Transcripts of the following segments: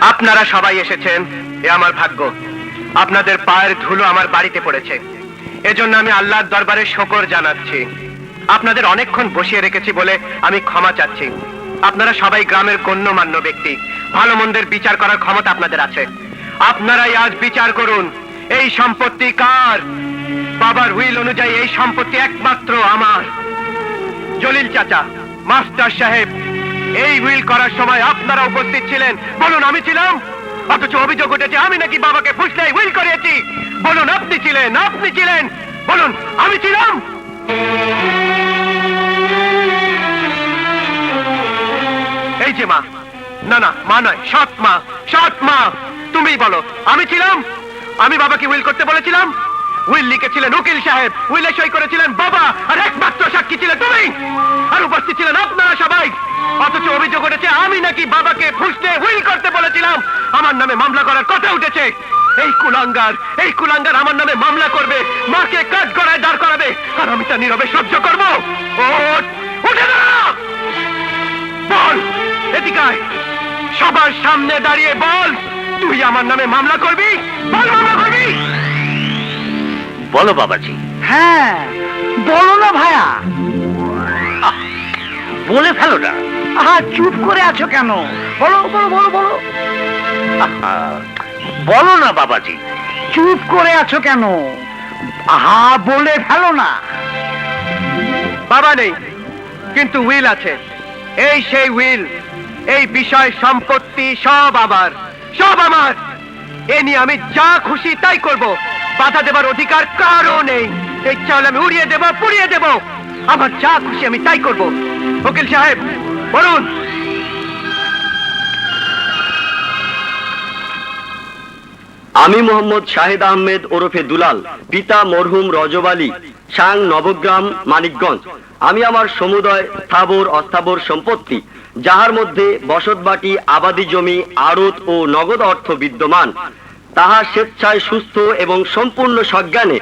আপনারা সবাই এসেছেন, এ আমার ভাগ্য। আপনাদের পায়ের ধুলো আমার বাড়িতে পড়েছে, এজন্য আমি আল্লাহর দরবারে শুকর জানাচ্ছি। আপনাদের অনেকক্ষণ বসিয়ে রেখেছি বলে আমি ক্ষমা চাচ্ছি। আপনারা সবাই গ্রামের গণ্যমান্য ব্যক্তি, ভালো মন্দের বিচার করার ক্ষমতা আপনাদের আছে। আপনারাই আজ বিচার করুন, এই সম্পত্তি কার? বাবার উইল অনুযায়ী এই সম্পত্তি একমাত্র আমার। জলিল চাচা, মাস্টার সাহেব, এই উইল করার সময় আপনারা উপস্থিত ছিলেন, বলুন আমি ছিলাম? অথচ অভিযোগ উঠেছে আমি নাকি বাবাকে ফুসলে উইল করিয়েছি। বলুন আপনি ছিলেন? আপনি ছিলেন? বলুন আমি ছিলাম? এই যে মা, না না মা নয়, সৎ মা, সৎ মা, তুমিই বলো আমি ছিলাম? আমি বাবাকে উইল করতে বলেছিলাম? উইল লিখেছিলেন উকিল সাহেব, উইলে সই করেছিলেন বাবা, আর একমাত্র সাক্ষী ছিলে তুমি, আর উপস্থিত ছিলেন আপনারা সবাই। অথচ অভিযোগ উঠেছে আমি নাকি বাবাকে ফুসলে উইল করতে বলেছিলাম। আমার নামে মামলা করার কথা উঠেছে। এই কুলাঙ্গার আমার নামে মামলা করবে, মাকে কাঠগড়ায় দাঁড় করাবে, আর আমি তা নীরবে সহ্য করবো? ওঠ, উঠে দাঁড়া, বল এদিকে আয়, সবার সামনে দাঁড়িয়ে বল তুই আমার নামে মামলা করবি? বল মামলা করবি? বলো বাবাজি। হ্যাঁ বলো না ভাইয়া, বলে ফেলো না। আহা চুপ করে আছো কেন? বলো বলো বলো বলো। বলো না বাবাজি। চুপ করে আছো কেন? আহা বলে ফেলো না। বাবা নেই, কিন্তু উইল আছে। এই সেই উইল, এই বিষয় সম্পত্তি সব আমার, সব আমার। এ নিয়ে আমি যা খুশি তাই করব, বাধা দেবার অধিকার কারও নেই। এই চাল আমি উড়িয়ে দেব, পুড়িয়ে দেব, আমার যা খুশি আমি তাই করব। উকিল সাহেব বলুন। আমি মোহাম্মদ শাহিদ আহমেদ ওরফে দুলাল, পিতা মরহুম রজব আলী, সাং নবগ্রাম, মানিকগঞ্জ। আমি আমার সমুদয় স্থাবর অস্থাবর সম্পত্তি, যাহার মধ্যে বসতবাটি, আবাদি জমি, আড়ত ও নগদ অর্থ বিদ্যমান, তাহা স্বেচ্ছায় সুস্থ এবং সম্পূর্ণ সজ্ঞানে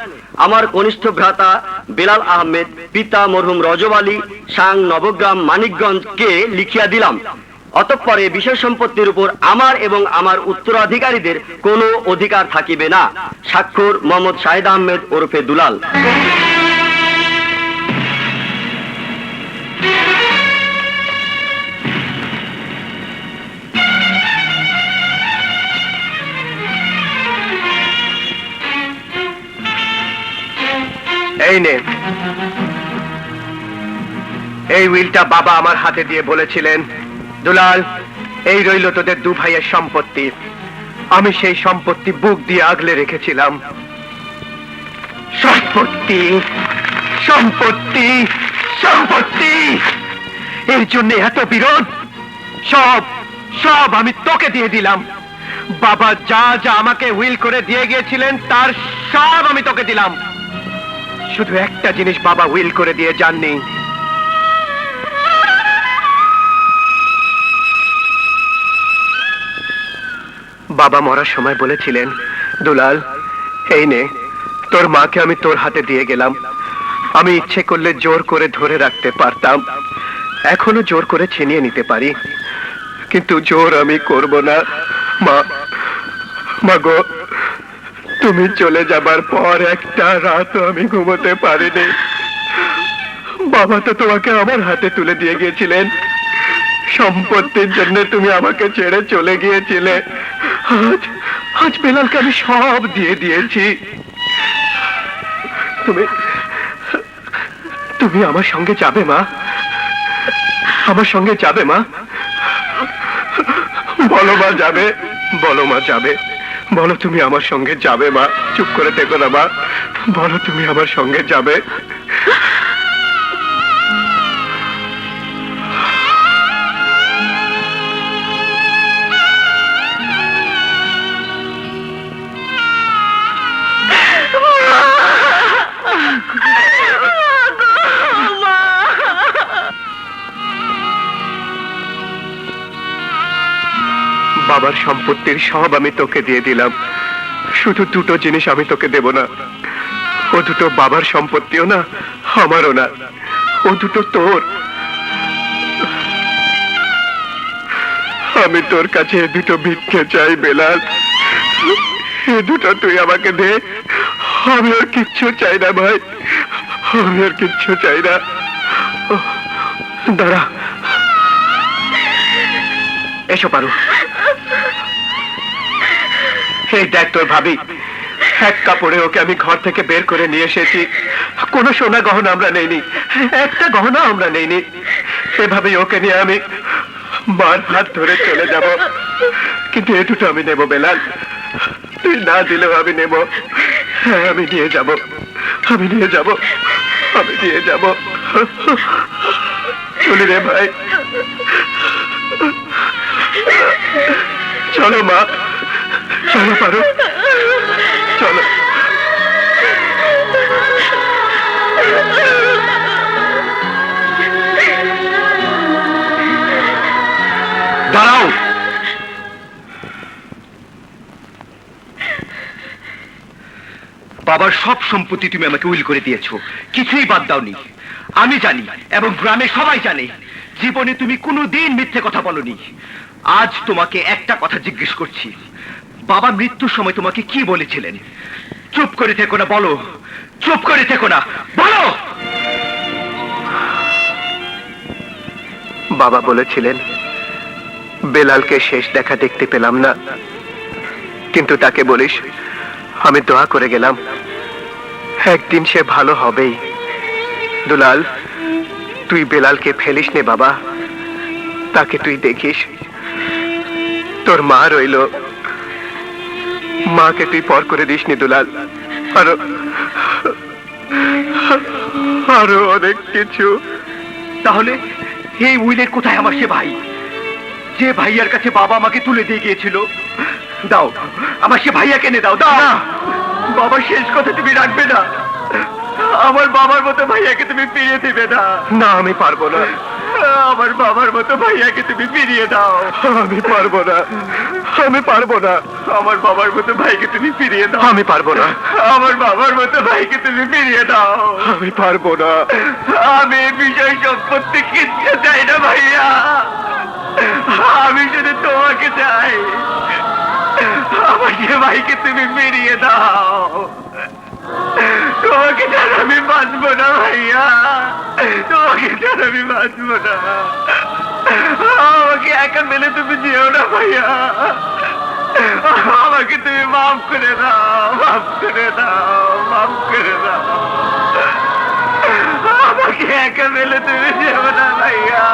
আমার কনিষ্ঠ ভ্রাতা বেলাল আহমেদ, পিতা মরহুম রজব আলী, সাং নবগ্রাম, মানিকগঞ্জকে লিখিয়া দিলাম। অতঃপরে বিষয় সম্পত্তির উপর আমার এবং আমার উত্তরাধিকারীদের কোনো অধিকার থাকিবে না। স্বাক্ষর মোহাম্মদ শাহিদ আহমেদ ওরফে দুলাল। এই নে, এই উইলটা বাবা আমার হাতে দিয়ে বলেছিলেন, দুলাল এই রইল তোদের দু ভাইয়ের সম্পত্তি। আমি সেই সম্পত্তি বুক দিয়ে আগলে রেখেছিলাম। সম্পত্তি সম্পত্তি সম্পত্তি, এর জন্য এত বিরোধ? সব সব আমি তোকে দিয়ে দিলাম। বাবা যা যা আমাকে উইল করে দিয়ে গিয়েছিলেন তার সব আমি তোকে দিলাম। শুধু একটা জিনিস বাবা উইল করে দিয়ে যাননি, বাবা মরার সময় বলেছিলেন, দুলাল এই নে, তোর মাকে আমি তোর হাতে দিয়ে গেলাম। আমি ইচ্ছে করলে জোর করে ধরে রাখতে পারতাম, এখনো জোর করে ছিনিয়ে নিতে পারি, কিন্তু জোর আমি করব না। মা, মা গো, তুমি চলে যাবার পর একটা রাত আমি ঘুমোতে পারিনি। বাবা তো তোমাকে আমার হাতে তুলে দিয়ে গিয়েছিলেন, সম্পত্তির জন্য তুমি আমাকে ছেড়ে চলে গিয়েছিলে। আজ আজ বেলালকে আমি সব দিয়ে দিয়েছি। তুমি তুমি আমার সঙ্গে যাবে মা? আমার সঙ্গে যাবে মা? বলো মা যাবে? বলো মা যাবে? বলো তুমি আমার সঙ্গে যাবে মা? চুপ করে থেকো না মা, বলো তুমি আমার সঙ্গে যাবে? বাবার সম্পত্তির সব আমি তোকে দিয়ে দিলাম, শুধু দুটো জিনিস আমি তোকে দেব না। ও দুটো বাবার সম্পত্তিও না, আমারও না, ও দুটো তোর। আমি তোর কাছে এ দুটো ভিক্ষে চাই বেলাল, এ দুটো তুই আমাকে দে। আমি আর কিচ্ছু চাই না ভাই, আমি আর কিচ্ছু চাই না। দাঁড়া, এসো পারো। এই দেখ তোর ভাবি, এক কাপড়ে ওকে আমি ঘর থেকে বের করে নিয়ে এসেছি। কোনো সোনা গহনা আমরা নেইনি, একটা গহনা আমরা নেইনি। এভাবেই ওকে নিয়ে আমি মার হাত ধরে চলে যাব, কিন্তু এ দুটো আমি নেব বেলাল, তুই না দিলেও আমি নেব। হ্যাঁ, আমি নিয়ে যাব, আমি নিয়ে যাব, আমি নিয়ে যাব। চলি রে ভাই, চলো মা, চলো পারো, চলো। দাঁড়াও, বাবার সব সম্পত্তি তুমি আমাকে উইল করে দিয়েছো, কিছুই বাদ দাওনি। আমি জানি এবং গ্রামে সবাই জানে জীবনে তুমি কোনোদিন মিথ্যে কথা বলনি। আজ তোমাকে একটা কথা জিজ্ঞেস করছি, বাবা মৃত্যুর সময় তোমাকে কি বলেছিলেন? চুপ করে থেকো না, বলো, চুপ করে থেকো না, বলো। বাবা বলেছিলেন বেলালকে শেষ দেখা দেখতে পেলাম না, কিন্তু তাকে বলিস আমি দোয়া করে গেলাম একদিন সে ভালো হবেই। দুলাল, তুই বেলালকে ফেলিস নে বাবা, তাকে তুই দেখিস। তোর মা রইল, মাকে তুই পর করে দিস নি দুলাল। আরো আরো অনেক কিছু। তাহলে এই উইলের কোথায় আমার সে ভাই, যে ভাইয়ার কাছে বাবা আমাকে তুলে দিয়ে গিয়েছিল? দাও, আমার সে ভাইয়া কেনে দাও, দাও। বাবার শেষ কথা তুমি রাখবে না, আমার বাবার মতো ভাইয়াকে তুমি ফিরিয়ে দিবে না। না, আমি পারবো না। আমার বাবার মতো ভাইয়াকে তুমি ফিরিয়ে দাও। আমি পারবো না, আমি পারবো না। আমার বাবার মতো ভাইকে তুমি ফিরিয়ে দাও। আমি পারবো না। আমার বাবার মতো ভাইকে তুমি ফিরিয়ে দাও। আমি পারবো না। আমি এই বিষয় সম্পত্তি কিচ্ছু চাই না ভাইয়া, আমি শুধু তোমাকে চাই। আমার সে ভাইকে তুমি ফিরিয়ে দাও। তোমাকে ছাড়া আমি বাঁচবো না ভাইয়া, তোমাকে ছাড়া আমি বাঁচবো না। আমাকে একা মেলে তুমি যেও না ভাইয়া, আমাকে তুমি মাফ করে দাও, মাফ করে দাও, মাফ করে দাও। আমাকে একা মেলে তুমি যেও না ভাইয়া।